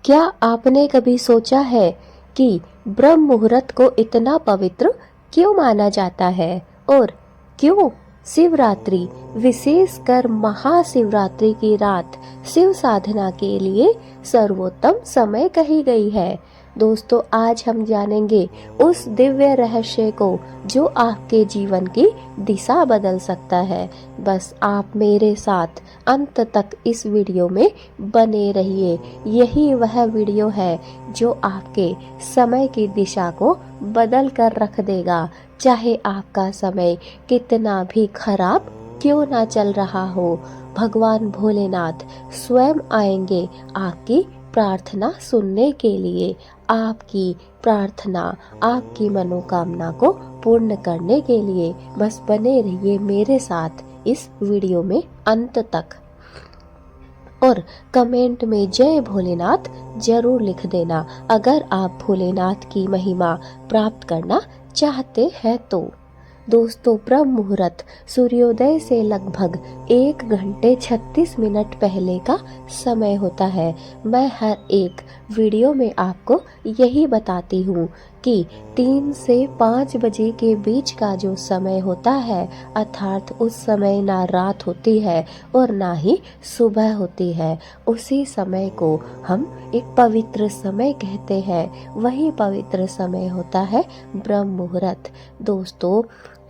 क्या आपने कभी सोचा है कि ब्रह्म मुहूर्त को इतना पवित्र क्यों माना जाता है और क्यों शिवरात्रि, विशेषकर महाशिवरात्रि की रात शिव साधना के लिए सर्वोत्तम समय कही गई है। दोस्तों, आज हम जानेंगे उस दिव्य रहस्य को जो आपके जीवन की दिशा बदल सकता है। बस आप मेरे साथ अंत तक इस वीडियो में बने रहिए। यही वह वीडियो है जो आपके समय की दिशा को बदल कर रख देगा। चाहे आपका समय कितना भी खराब क्यों ना चल रहा हो, भगवान भोलेनाथ स्वयं आएंगे आपकी प्रार्थना सुनने के लिए, आपकी प्रार्थना, आपकी मनोकामना को पूर्ण करने के लिए। बस बने रहिए मेरे साथ इस वीडियो में अंत तक और कमेंट में जय भोलेनाथ जरूर लिख देना अगर आप भोलेनाथ की महिमा प्राप्त करना चाहते हैं तो। दोस्तों, ब्रह्म मुहूर्त सूर्योदय से लगभग 1 घंटे 36 मिनट पहले का समय होता है। मैं हर एक वीडियो में आपको यही बताती हूँ कि 3 से 5 बजे के बीच का जो समय होता है, अर्थात उस समय ना रात होती है और ना ही सुबह होती है। उसी समय को हम एक पवित्र समय कहते हैं। वही पवित्र समय होता है ब्रह्म मुहूर्त। दोस्तों,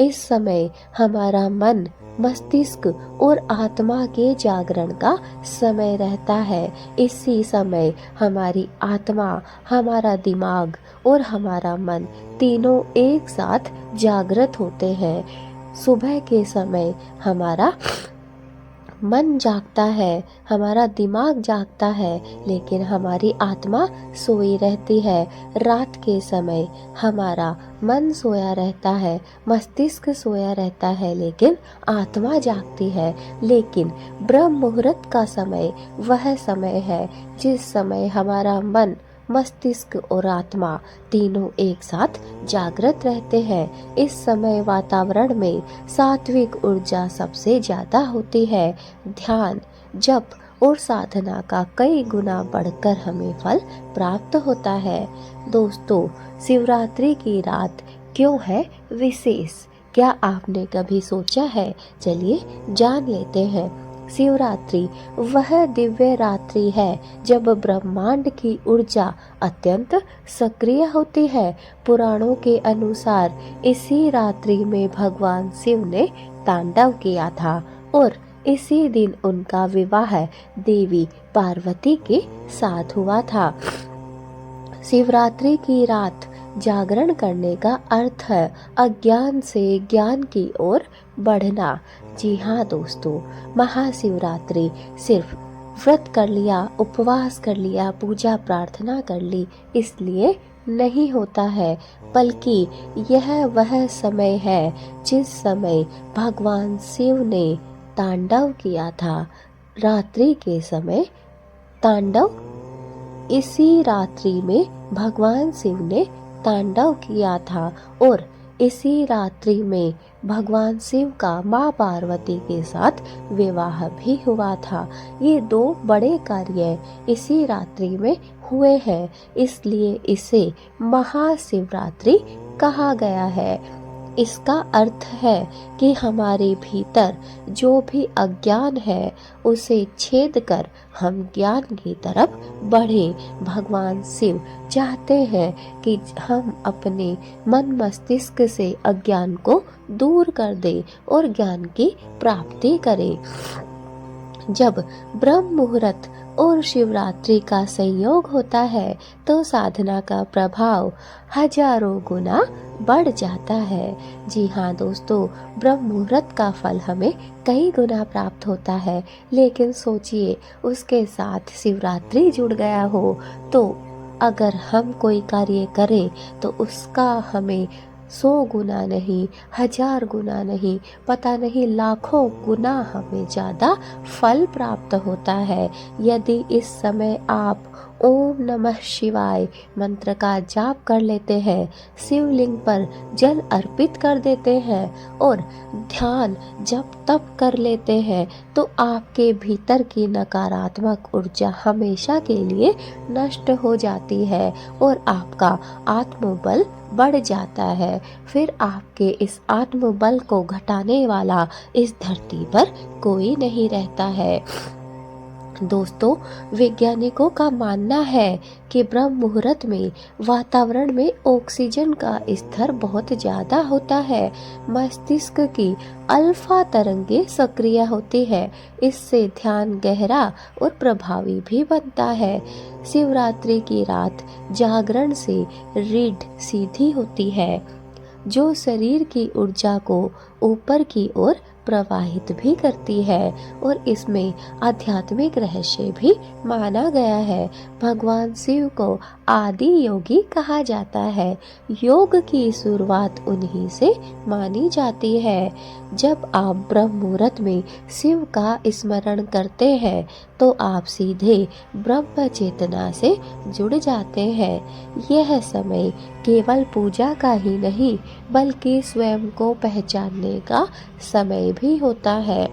इस समय हमारा मन, मस्तिष्क और आत्मा के जागरण का समय रहता है। इसी समय हमारी आत्मा, हमारा दिमाग और हमारा मन तीनों एक साथ जागृत होते हैं। सुबह के समय हमारा मन जागता है, हमारा दिमाग जागता है, लेकिन हमारी आत्मा सोई रहती है। रात के समय हमारा मन सोया रहता है, मस्तिष्क सोया रहता है, लेकिन आत्मा जागती है। लेकिन ब्रह्म मुहूर्त का समय वह समय है जिस समय हमारा मन, मस्तिष्क और आत्मा तीनों एक साथ जागृत रहते हैं। इस समय वातावरण में सात्विक ऊर्जा सबसे ज्यादा होती है। ध्यान, जप और साधना का कई गुना बढ़कर हमें फल प्राप्त होता है। दोस्तों, शिवरात्रि की रात क्यों है विशेष? क्या आपने कभी सोचा है? चलिए जान लेते हैं। शिवरात्रि वह दिव्य रात्रि है जब ब्रह्मांड की ऊर्जा अत्यंत सक्रिय होती है। पुराणों के अनुसार इसी रात्रि में भगवान शिव ने तांडव किया था और इसी दिन उनका विवाह देवी पार्वती के साथ हुआ था। शिवरात्रि की रात जागरण करने का अर्थ है अज्ञान से ज्ञान की ओर बढ़ना। जी हाँ दोस्तों, महाशिवरात्रि सिर्फ व्रत कर लिया, उपवास कर लिया, पूजा प्रार्थना कर ली इसलिए नहीं होता है, बल्कि यह वह समय है जिस समय भगवान शिव ने तांडव किया था। रात्रि के समय तांडव, इसी रात्रि में भगवान शिव ने तांडव किया था और इसी रात्रि में भगवान शिव का माँ पार्वती के साथ विवाह भी हुआ था। ये 2 बड़े कार्य इसी रात्रि में हुए हैं, इसलिए इसे महाशिवरात्रि कहा गया है। इसका अर्थ है कि हमारे भीतर जो भी अज्ञान है उसे छेद कर हम ज्ञान की तरफ बढ़े। भगवान शिव चाहते हैं कि हम अपने मन मस्तिष्क से अज्ञान को दूर कर दें और ज्ञान की प्राप्ति करें। जब ब्रह्म मुहूर्त और शिवरात्रि का संयोग होता है तो साधना का प्रभाव हजारों गुना बढ़ जाता है। जी हाँ दोस्तों, ब्रह्म मुहूर्त का फल हमें कई गुना प्राप्त होता है, लेकिन सोचिए उसके साथ शिवरात्रि जुड़ गया हो तो अगर हम कोई कार्य करें तो उसका हमें 100 गुना नहीं, 1000 गुना नहीं, पता नहीं लाखों गुना हमें ज़्यादा फल प्राप्त होता है यदि इस समय आप ओम नमः शिवाय मंत्र का जाप कर लेते हैं, शिवलिंग पर जल अर्पित कर देते हैं और ध्यान जब तप कर लेते हैं, तो आपके भीतर की नकारात्मक ऊर्जा हमेशा के लिए नष्ट हो जाती है और आपका आत्मबल बढ़ जाता है। फिर आपके इस आत्मबल को घटाने वाला इस धरती पर कोई नहीं रहता है। दोस्तों, वैज्ञानिकों का मानना है कि ब्रह्म मुहूर्त में वातावरण में ऑक्सीजन का स्तर बहुत ज़्यादा होता है। मस्तिष्क की अल्फा तरंगें सक्रिय होती है। इससे ध्यान गहरा और प्रभावी भी बनता है। शिवरात्रि की रात जागरण से रीढ़ सीधी होती है, जो शरीर की ऊर्जा को ऊपर की ओर प्रवाहित भी करती है और इसमें आध्यात्मिक रहस्य भी माना गया है। भगवान शिव को आदि योगी कहा जाता है। योग की शुरुआत उन्हीं से मानी जाती है। जब आप ब्रह्म मुहूर्त में शिव का स्मरण करते हैं, तो आप सीधे ब्रह्म चेतना से जुड़ जाते हैं। यह समय केवल पूजा का ही नहीं, बल्कि स्वयं को पहचानने का समय भी होता है।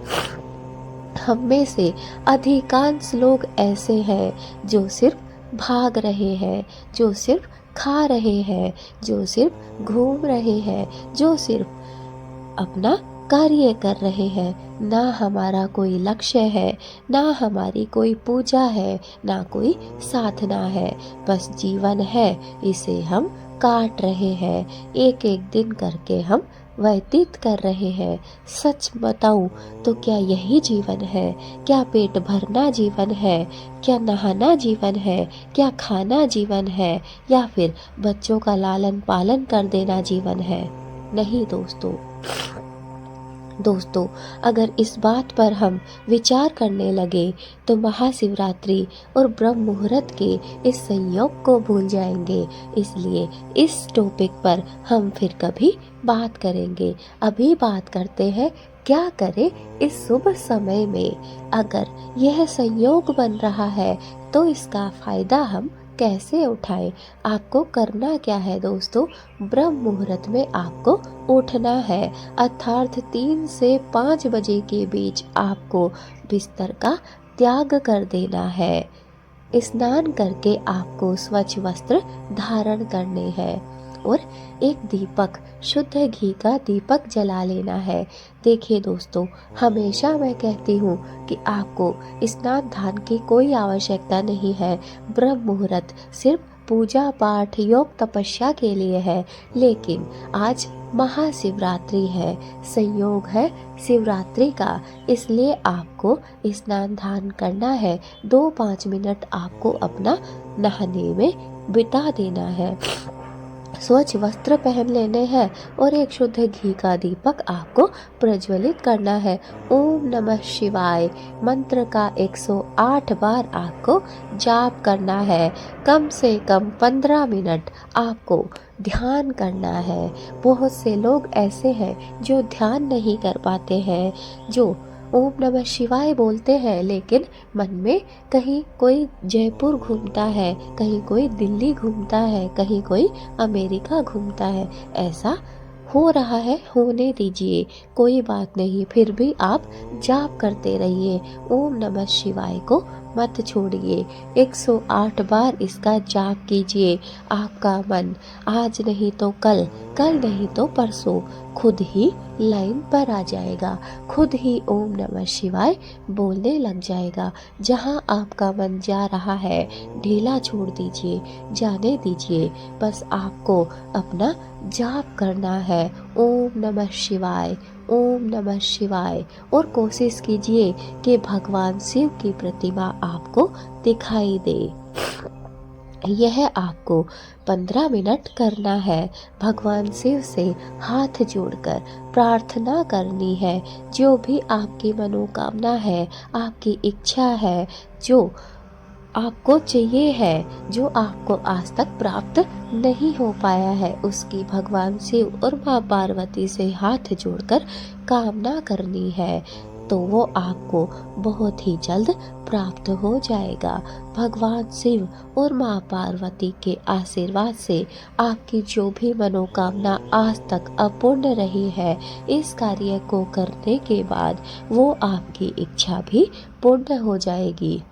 हम में से अधिकांश लोग ऐसे हैं जो सिर्फ भाग रहे हैं, जो सिर्फ खा रहे हैं, जो सिर्फ घूम रहे हैं, जो सिर्फ अपना कार्य कर रहे हैं। ना हमारा कोई लक्ष्य है, ना हमारी कोई पूजा है, ना कोई साधना है। बस जीवन है, इसे हम काट रहे हैं। एक एक दिन करके हम व्यतीत कर रहे हैं। सच बताऊं तो क्या यही जीवन है? क्या पेट भरना जीवन है? क्या नहाना जीवन है? क्या खाना जीवन है? या फिर बच्चों का लालन पालन कर देना जीवन है? नहीं दोस्तों, अगर इस बात पर हम विचार करने लगे तो महाशिवरात्रि और ब्रह्म मुहूर्त के इस संयोग को भूल जाएंगे। इसलिए इस टॉपिक पर हम फिर कभी बात करेंगे। अभी बात करते हैं क्या करें इस शुभ समय में। अगर यह संयोग बन रहा है तो इसका फायदा हम कैसे उठाएं? आपको करना क्या है दोस्तों? ब्रह्म मुहूर्त में आपको उठना है, अर्थात 3 से 5 बजे के बीच आपको बिस्तर का त्याग कर देना है। स्नान करके आपको स्वच्छ वस्त्र धारण करने हैं और एक दीपक, शुद्ध घी का दीपक जला लेना है। देखिए दोस्तों, हमेशा मैं कहती हूँ कि आपको स्नान ध्यान की कोई आवश्यकता नहीं है। ब्रह्म मुहूर्त सिर्फ पूजा पाठ योग तपस्या के लिए है। लेकिन आज महाशिवरात्रि है, संयोग है शिवरात्रि का, इसलिए आपको स्नान ध्यान करना है। 2-5 मिनट आपको अपना नहाने में बिता देना है, स्वच्छ वस्त्र पहन लेने हैं और एक शुद्ध घी का दीपक आपको प्रज्वलित करना है। ओम नमः शिवाय मंत्र का 108 बार आपको जाप करना है। कम से कम 15 मिनट आपको ध्यान करना है। बहुत से लोग ऐसे हैं जो ध्यान नहीं कर पाते हैं, जो ओम नमः शिवाय बोलते हैं, लेकिन मन में कहीं कोई जयपुर घूमता है, कहीं कोई दिल्ली घूमता है, कहीं कोई अमेरिका घूमता है। ऐसा हो रहा है, होने दीजिए, कोई बात नहीं। फिर भी आप जाप करते रहिए, ओम नमः शिवाय को मत छोड़िए। 108 बार इसका जाप कीजिए। आपका मन आज नहीं तो कल, कल नहीं तो परसों खुद ही लाइन पर आ जाएगा, खुद ही ओम नमः शिवाय बोलने लग जाएगा। जहां आपका मन जा रहा है, ढीला छोड़ दीजिए, जाने दीजिए। बस आपको अपना जाप करना है, ओम नमः शिवाय, ओम नमः शिवाय। और कोशिश कीजिए कि भगवान शिव की प्रतिमा आपको दिखाई दे। यह आपको 15 मिनट करना है। भगवान शिव से हाथ जोड़कर प्रार्थना करनी है। जो भी आपकी मनोकामना है, आपकी इच्छा है, जो आपको चाहिए है, जो आपको आज तक प्राप्त नहीं हो पाया है, उसकी भगवान शिव और माँ पार्वती से हाथ जोड़कर कामना करनी है, तो वो आपको बहुत ही जल्द प्राप्त हो जाएगा। भगवान शिव और माँ पार्वती के आशीर्वाद से आपकी जो भी मनोकामना आज तक अपूर्ण रही है, इस कार्य को करने के बाद वो आपकी इच्छा भी पूर्ण हो जाएगी।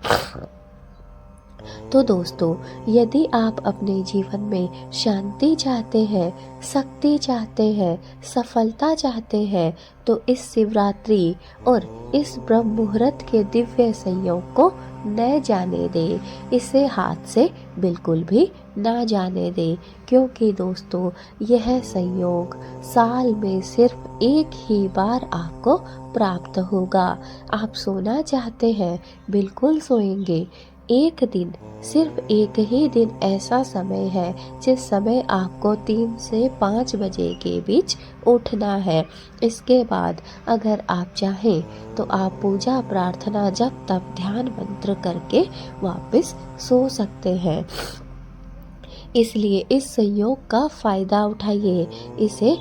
तो दोस्तों, यदि आप अपने जीवन में शांति चाहते हैं, शक्ति चाहते हैं, सफलता चाहते हैं, तो इस शिवरात्रि और इस ब्रह्म मुहूर्त के दिव्य संयोग को न जाने दें, इसे हाथ से बिल्कुल भी ना जाने दें, क्योंकि दोस्तों यह संयोग साल में सिर्फ एक ही बार आपको प्राप्त होगा। आप सोना चाहते हैं, बिल्कुल सोएंगे। एक दिन, सिर्फ एक ही दिन ऐसा समय है जिस समय आपको 3 से 5 बजे के बीच उठना है। इसके बाद अगर आप चाहें तो आप पूजा प्रार्थना जप तप ध्यान मंत्र करके वापस सो सकते हैं। इसलिए इस संयोग का फायदा उठाइए, इसे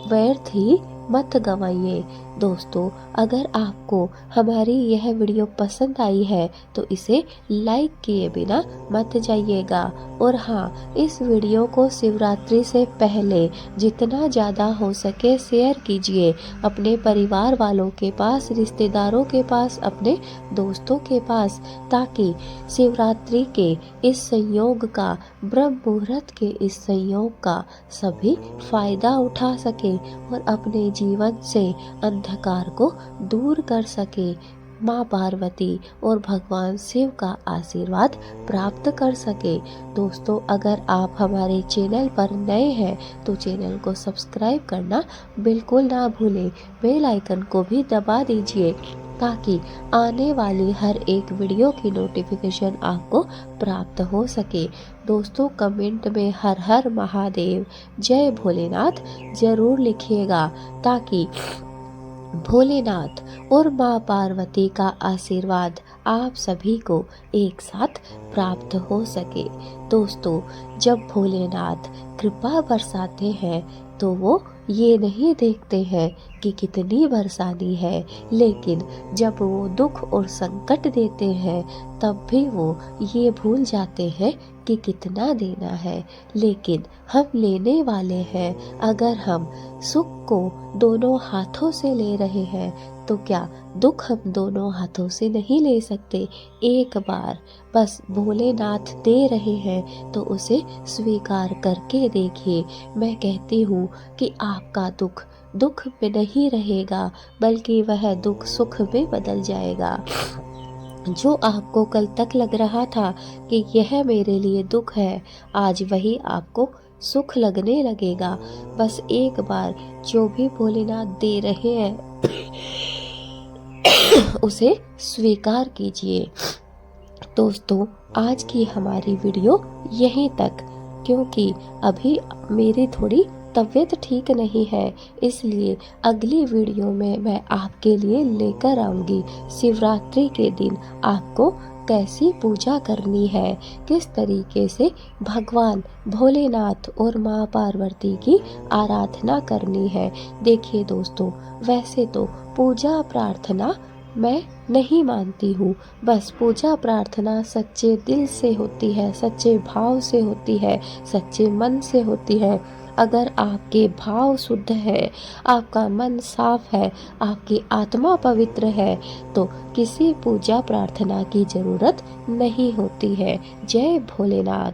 व्यर्थ ही मत गंवाइए। दोस्तों, अगर आपको हमारी यह वीडियो पसंद आई है तो इसे लाइक किए बिना मत जाइएगा। और हाँ, इस वीडियो को शिवरात्रि से पहले जितना ज़्यादा हो सके शेयर कीजिए अपने परिवार वालों के पास, रिश्तेदारों के पास, अपने दोस्तों के पास, ताकि शिवरात्रि के इस संयोग का, ब्रह्म मुहूर्त के इस संयोग का सभी फायदा उठा सके और अपने जीवन से अंधकार को दूर कर सके, माँ पार्वती और भगवान शिव का आशीर्वाद प्राप्त कर सके। दोस्तों, अगर आप हमारे चैनल पर नए हैं तो चैनल को सब्सक्राइब करना बिल्कुल ना भूलें। बेल आइकन को भी दबा दीजिए ताकि आने वाली हर एक वीडियो की नोटिफिकेशन आपको प्राप्त हो सके। दोस्तों, कमेंट में हर हर महादेव, जय भोलेनाथ जरूर लिखिएगा, ताकि भोलेनाथ और माँ पार्वती का आशीर्वाद आप सभी को एक साथ प्राप्त हो सके। दोस्तों, जब भोलेनाथ कृपा बरसाते हैं तो वो ये नहीं देखते हैं कि कितनी बरसानी है, लेकिन जब वो दुख और संकट देते हैं तब भी वो ये भूल जाते हैं कि कितना देना है। लेकिन हम लेने वाले हैं। अगर हम सुख को दोनों हाथों से ले रहे हैं तो क्या दुख हम दोनों हाथों से नहीं ले सकते? एक बार बस भोलेनाथ दे रहे हैं तो उसे स्वीकार करके देखिए। मैं कहती हूँ कि आपका दुख दुख में नहीं रहेगा, बल्कि वह दुख सुख में बदल जाएगा। जो आपको कल तक लग रहा था कि यह मेरे लिए दुख है, आज वही आपको सुख लगने लगेगा। बस एक बार जो भी भोलेनाथ दे रहे हैं उसे स्वीकार कीजिए। दोस्तों, आज की हमारी वीडियो यहीं तक, क्योंकि अभी मेरी थोड़ी तबीयत ठीक नहीं है, इसलिए अगली वीडियो में मैं आपके लिए लेकर आऊँगी शिवरात्रि के दिन आपको कैसी पूजा करनी है, किस तरीके से भगवान भोलेनाथ और माँ पार्वती की आराधना करनी है। देखिए दोस्तों, वैसे तो पूजा प्रार्थना मैं नहीं मानती हूँ, बस पूजा प्रार्थना सच्चे दिल से होती है, सच्चे भाव से होती है, सच्चे मन से होती है। अगर आपके भाव शुद्ध है, आपका मन साफ है, आपकी आत्मा पवित्र है, तो किसी पूजा प्रार्थना की जरूरत नहीं होती है। जय भोलेनाथ।